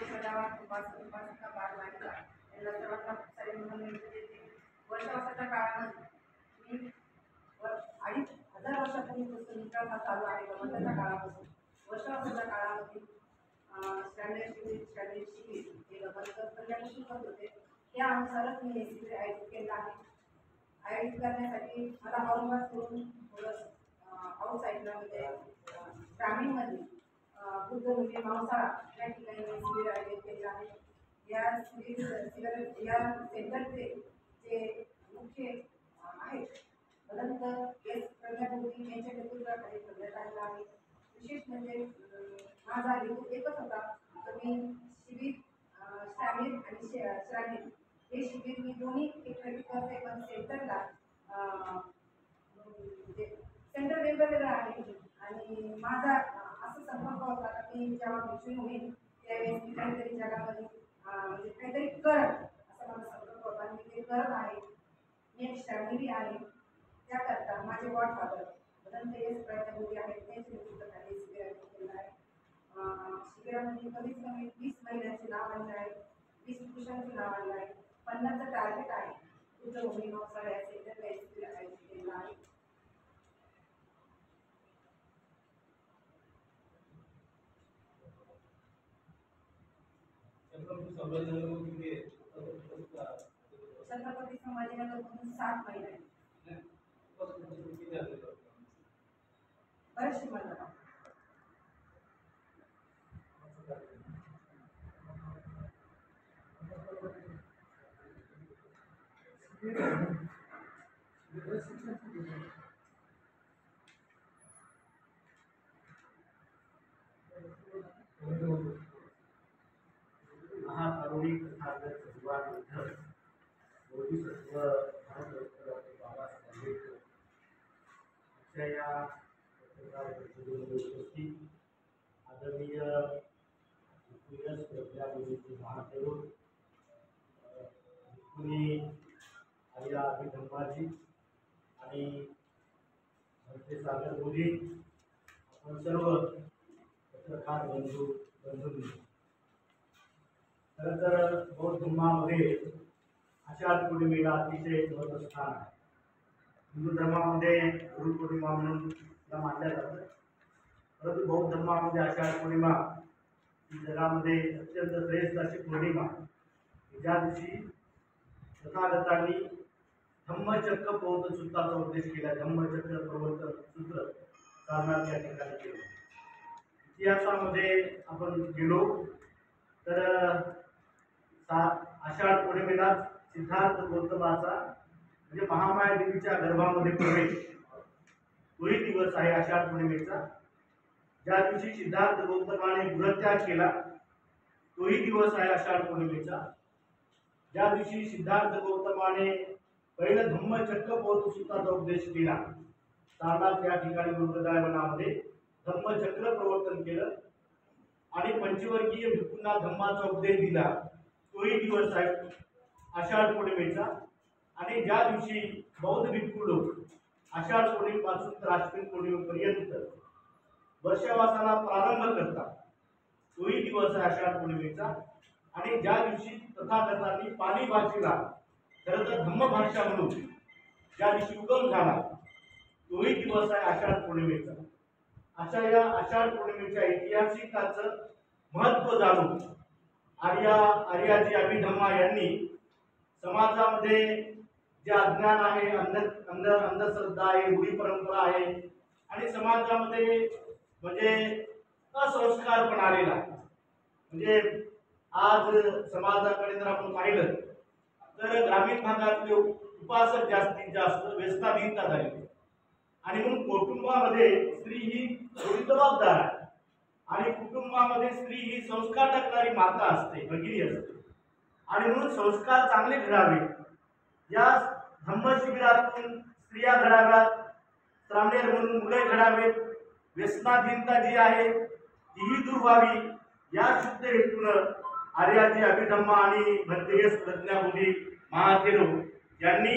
सदावाद उपासका बालबालिका यांना सर्वांना खूप सारे मनोरंजन देते. वर्षाच्या काळामध्ये मी 2,500 वर्षापूर्वीपासून विकास हा चालू आहे. गमताच्या काळापासून वर्षाच्या काळामध्ये स्टँडर्ड शिबिर हे गमत पहिल्यापासून करत होते. त्या अनुसारच मी हे शिबिर आयोजित केलं आहे. आयोजित करण्यासाठी मला औरंगाबाद करून थोडं आउटसाईडला म्हणजे ग्रामीणमध्ये बुद्धमुली मावसाळा या ठिकाणी शिबिर आयोजित केले आहे. या या सेंटरचे जे मुख्य आहेत भदंत एस प्रज्ञाबुद्धी यांच्या नेतृत्वाखाली करण्यात आलेला आहे. विशेष म्हणजे माझा हेतू एकच होता तर मी शिबिर शामिल आणि श्रामिक हे शिबिर मी दोन्ही एकत्रित करते. पण सेंटरला सेंटर वेगवेगळं आहे आणि माझा असं संपर्क होता की जेव्हा मिशन होईल त्यावेळेस मी काहीतरी जगामध्ये म्हणजे काहीतरी करत असं माझा संपर्क होता आणि मी ते करत आहे. मी एक श्रामिली आहे. त्याकरता माझे गॉडफादर भदंत एस प्रज्ञाबुद्धी आहेत त्यांच्या नेतृत्वाखाली शिबिर आयोजित केलं आहे. शिबिरामध्ये कमीत कमी 20 महिलांचे नाव आणले आहे, 20 पुरुषांचे नाव आणले आहे. 50चं टार्गेट आहे. बुद्धभूमी मावसाळा या सेंटरला शिबिर आयोजित केलं आहे. छत्रपती संभाजीनगरमधून 7 महिला आहेत. बरेचसे महिला महाकारुणिक तथागत भगवान बुद्ध बोधिसत्व भारतरत्न बाबासाहेब आंबेडकर अशा या पत्रकार परिषदेमध्ये उपस्थित आदरणीय प्रज्ञाबुद्धीचे महातरुण आर्या अभिधम्माजी आणि भरते सागर मोदी, आपण सर्व पत्रकार बंधूंनी खरं तर बौद्ध धर्मामध्ये आषाढ पौर्णिमेला अतिशय महत्त्वाचं स्थान आहे. हिंदू धर्मामध्ये गुरुपौर्णिमा म्हणून तिला मानल्या जातं, परंतु बौद्ध धर्मामध्ये आषाढ पौर्णिमा ही जगामध्ये अत्यंत श्रेष्ठ अशी पौर्णिमा, ज्या दिवशी तथागतांनी धम्मचक्र प्रवर्तन सूत्राचा उपदेश केला. धम्मचक्र प्रवर्तन सूत्र सारनाथ या ठिकाणी केलं. इतिहासामध्ये आपण गेलो तर आषाढ पौर्णिमेला सिद्धार्थ गौतमाचा म्हणजे महामाया देवीच्या गर्भामध्ये प्रवेश तोही दिवस आहे आषाढ पौर्णिमेचा. ज्या दिवशी सिद्धार्थ गौतमाने गृहत्याग केला तोही दिवस आहे आषाढ पौर्णिमेचा. ज्या दिवशी सिद्धार्थ गौतमाने पहिलं धम्मचक्र प्रवर्तन सूत्राचा उपदेश केला, सारनाथ या ठिकाणी मृगदाय वनामध्ये धम्मचक्र प्रवर्तन केलं आणि पंचवर्गीय भिक्खूंना धम्माचा उपदेश दिला तोही दिवस आहे आषाढ पौर्णिमेचा. आणि ज्या दिवशी बौद्ध भिक्खू लोक आषाढ पौर्णिमेपासून तर आश्विन पौर्णिमेपर्यंत वर्षावासाला प्रारंभ करतात तोही दिवस आहे आषाढ पौर्णिमेचा. आणि ज्या दिवशी तथागतांनी पाली भाषेला खरं तर धम्मभाषा म्हणून ज्या दिवशी उगम झाला तोही दिवस आहे आषाढ पौर्णिमेचा. अशा या आषाढ पौर्णिमेच्या ऐतिहासिकाचं महत्त्व जाणून आर्याजी अभिधम्मा यांनी समाजामध्ये जे अज्ञान आहे, अंधश्रद्धा आहे, रूढी परंपरा आहे आणि समाजामध्ये म्हणजे असंस्कार पण आलेला आहे. म्हणजे आज समाजाकडे जर आपण पाहिलं तर ग्रामीण भागातले उपासक जास्तीत जास्त व्यसनाधीनता झाली आणि म्हणून कुटुंबामध्ये स्त्री ही थोडी जबाबदार आहे आणि कुटुंबामध्ये स्त्री ही संस्कार टाकणारी माता असते, भगिनी असते आणि म्हणून संस्कार चांगले घडावे या धम्म शिबिरातून स्त्रिया घडाव्यात, श्रामणेर म्हणून मुले घडावेत, व्यसनाधीनता जी आहे तीही दूर व्हावी या शुद्ध हेतून आर्याजी अभिधम्मा आणि भंतेस प्रज्ञाबुद्धी महाथेरो यांनी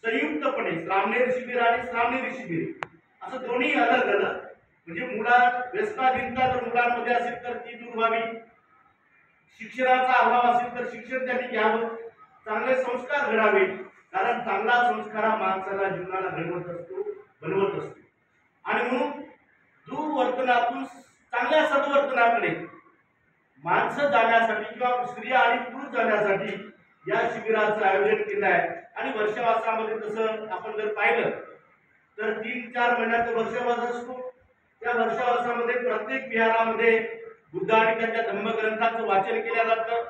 संयुक्तपणे श्रामणेर शिबिर आणि श्रामणेरी शिबिर असं दोन्ही अलग अलग म्हणजे व्यसनाधीनता जर मुलांमध्ये असेल तर ती दूर व्हावी, शिक्षणाचा अभाव असेल तर शिक्षण त्यांनी घ्यावं, चांगले संस्कार घडावे, कारण चांगला संस्कार हा माणसाला जीवनाला घडवत असतो, बनवत असतो. आणि म्हणून दुर्वर्तनातून चांगल्या सद्वर्तनाकडे माणसं जाण्यासाठी किंवा स्त्रिया आणि पुरुष जाण्यासाठी या शिबिराचं आयोजन केलं आहे. आणि वर्षावासामध्ये तसं आपण जर पाहिलं तर 3-4 महिन्याचा वर्षावास असतो. त्या वर्षावासामध्ये प्रत्येक विहारामध्ये बुद्ध आणि त्यांच्या धम्मग्रंथाचं वाचन केलं जातं.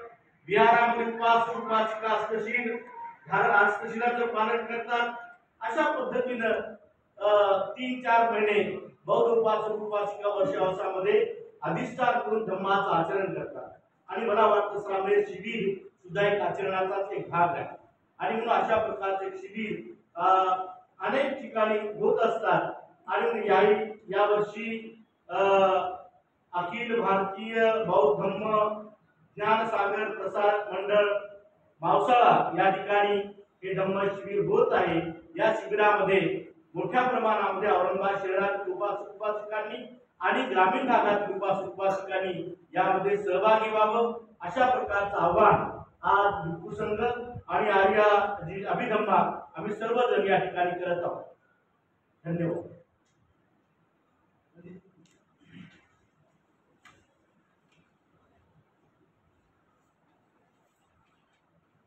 विहारामध्ये उपासक उपासिका अष्टशील अष्टशिलाचं पालन करतात. अशा पद्धतीनं 3-4 महिने बौद्ध उपासक उपासिका वर्षावासामध्ये अधिष्ठान करून धम्माचं आचरण करतात. आणि मला वाटतं श्रावण शिबिर सुद्धा एक आचरणाचाच एक भाग आहे. आणि म्हणून अशा प्रकारचे शिबिर अनेक ठिकाणी होत असतात. आणि यावर्षी अखिल भारतीय बौद्ध धम्म ज्ञानसागर प्रसार मंडळ मावसाळा या ठिकाणी हे धम्म शिबिर होत आहे. या शिबिरामध्ये मोठ्या प्रमाणामध्ये औरंगाबाद शहरातील उपासक उपासिकांनी आणि ग्रामीण भागातील उपासक उपासिकांनी यामध्ये सहभागी व्हावं, अशा प्रकारचं आव्हान आज भिक्खू संघ आणि आर्य अभिधम्मा आम्ही सर्वजण या ठिकाणी करत आहोत. धन्यवाद.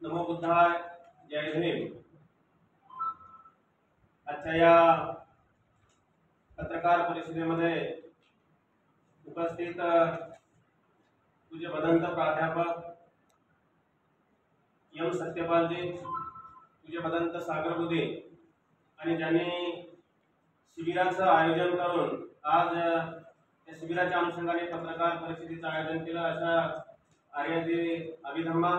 नमो बुद्धाय. जय भीम. आजच्या या पत्रकार परिषदेमध्ये उपस्थित पूज्य भदंत प्राध्यापक एम सत्यपालजी, पूज्य भदंत सागर बुधे आणि ज्यांनी शिबिराचं आयोजन करून आज या शिबिराच्या अनुषंगाने पत्रकार परिषदेचं आयोजन केलं अशा आर्याजी अभिधम्मा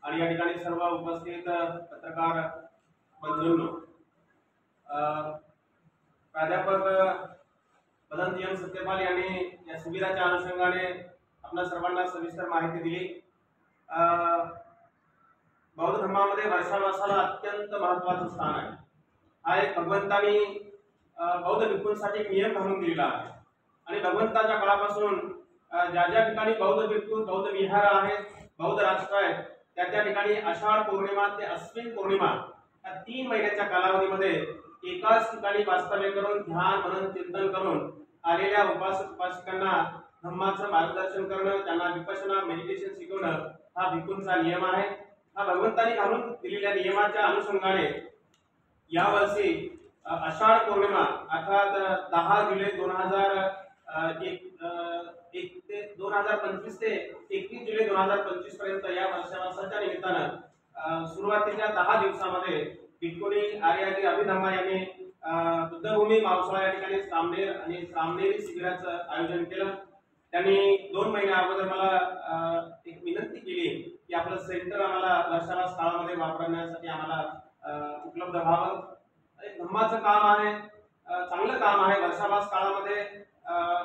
आणि या ठिकाणी सर्व उपस्थित पत्रकार बंधूंनो, प्राध्यापक भदंत एम सत्यपाल यांनी या शिबिराच्या अनुषंगाने आपल्या सर्वांना सविस्तर माहिती दिली. बौद्ध धर्मामध्ये वर्षावासाला अत्यंत महत्त्वाचं स्थान आहे. हा एक भगवंतांनी बौद्ध भिक्खूंसाठी एक नियम घालून दिलेला आहे. आणि भगवंताच्या काळापासून ज्या ज्या ठिकाणी बौद्ध भिक्खू बौद्ध विहार आहेत, बौद्ध राष्ट्र आहेत, त्या ठिकाणी आषाढ पौर्णिमा ते अश्विन पौर्णिमा या 3 महिन्याच्या कालावधीमध्ये एकाच ठिकाणी वास्तव्य करून ध्यान मनन चिंतन करून आलेल्या उपासक उपासिकांना धम्माचं मार्गदर्शन करणं, त्यांना विपश्यना मेडिटेशन शिकवणं हा भिक्खूंचा नियम आहे. हा भगवंतांनी घालून दिलेल्या नियमाच्या अनुषंगाने यावर्षी आषाढ पौर्णिमा अर्थात 10 जुलै 2001 ते 2025 ते 31 जुलै 2025 पर्यंत या वर्षावासाच्या निमित्तानं सुरुवातीच्या 10 दिवसामध्ये भिक्खूंनी आर्याजी अभिधम्मा यांनी बुद्धभूमी मावसाळा या ठिकाणी सामनेर आणि सामनेरी शिबिराचं आयोजन केलं. त्यांनी 2 महिन्या अगोदर मला एक विनंती केली की आपलं सेंटर आम्हाला वर्षावास काळामध्ये वापरण्यासाठी आम्हाला उपलब्ध व्हावं. एक धम्माचं काम आहे, चांगलं काम आहे. वर्षावास काळामध्ये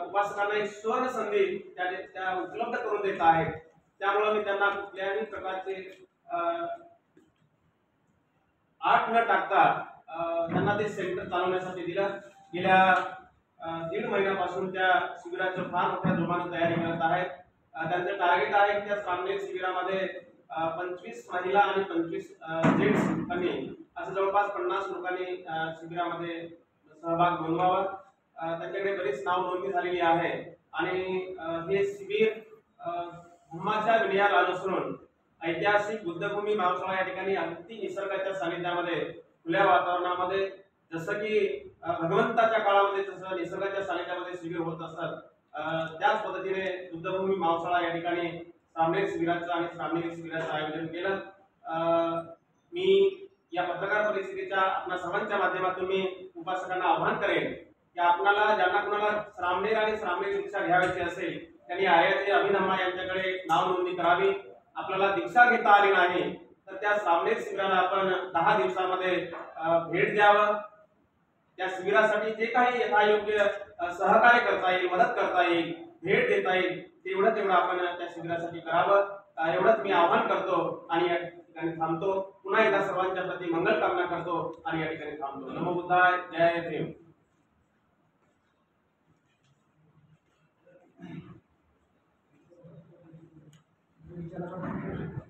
उपासकांना एक सुवर्ण संधी त्या उपलब्ध करून देत आहेत. त्यामुळे मी त्यांना कुठल्याही प्रकारचे आठ न टाकता त्यांना ते सेंटर चालवण्यासाठी दिलं. गेल्या 1.5 महिन्यापासून त्या शिबिराचं फार मोठ्या जोमाने तयारी करत आहेत. त्यांचं टार्गेट आहे की त्या सामने शिबिरामध्ये 25 महिला आणि 25 जेंट्स लोकांनी असं जवळपास 50 लोकांनी शिबिरामध्ये सहभाग नोंदवावा. त्यांच्याकडे बरीच नाव नोंदणी झालेली आहे. आणि हे शिबिर धम्माच्या विनयाला अनुसरून ऐतिहासिक बुद्धभूमी मावसाळा या ठिकाणी अगदी निसर्गाच्या सानिध्यामध्ये खुल्या वातावरणामध्ये जसं की भगवंताच्या काळामध्ये जसं निसर्गाच्या सानिध्यामध्ये शिबिर होत असतात, त्याच पद्धतीने बुद्धभूमी मावसाळा या ठिकाणी सामनेर शिबिराचं आणि सामनेरी शिबिराचं आयोजन केलं. मी या पत्रकार परिषदेच्या आपल्या सर्वांच्या माध्यमातून मी उपासकांना आवाहन करेन की आपल्याला ज्यांना कुणाला सामनेर आणि सामनेरी दीक्षा घ्यायची असेल त्यांनी आर्याजी अभिधम्मा यांच्याकडे नाव नोंदणी करावी. आपल्याला दीक्षा घेता आली नाही तर त्या सामनेर शिबिराला आपण 10 दिवसामध्ये भेट द्यावं. त्या शिबिरासाठी जे काही यथायोग्य सहकार्य करता येईल, मदत करता येईल, भेट देता येईल तेवढं आपण त्या शिबिरासाठी करावं. एवढंच मी आवाहन करतो आणि या ठिकाणी थांबतो. पुन्हा एकदा सर्वांच्या प्रती मंगल कामना करतो आणि या ठिकाणी थांबतो. नमो बुद्धाय. जय भीम. विचारायला